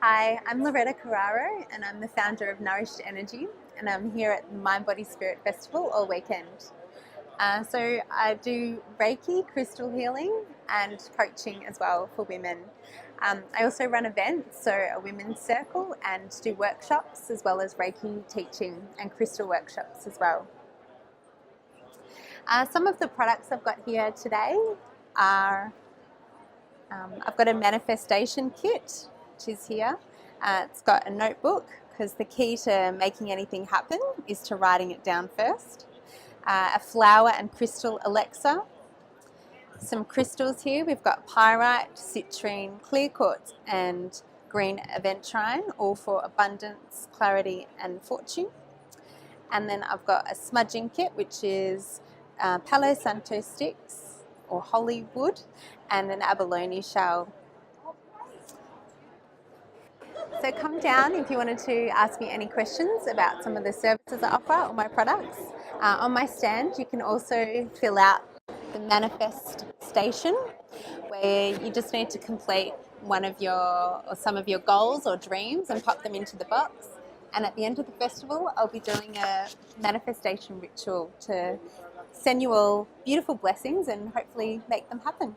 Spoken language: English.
Hi, I'm Loretta Carraro and I'm the founder of Nourished Energy, and I'm here at the Mind Body Spirit Festival all weekend. So I do Reiki, crystal healing and coaching as well for women. I also run events, so a women's circle, and do workshops as well as Reiki teaching and crystal workshops as well. Some of the products I've got here today are I've got a manifestation kit, which is here. It's got a notebook, because the key to making anything happen is to writing it down first. A flower and crystal elixir. Some crystals here. We've got pyrite, citrine, clear quartz and green aventurine, all for abundance, clarity and fortune. And then I've got a smudging kit, which is Palo Santo sticks or holly wood, and an abalone shell. So come down if you wanted to ask me any questions about some of the services I offer or my products. On my stand you can also fill out the manifest station, where you just need to complete one of your or some of your goals or dreams and pop them into the box. And at the end of the festival I'll be doing a manifestation ritual to send you all beautiful blessings and hopefully make them happen.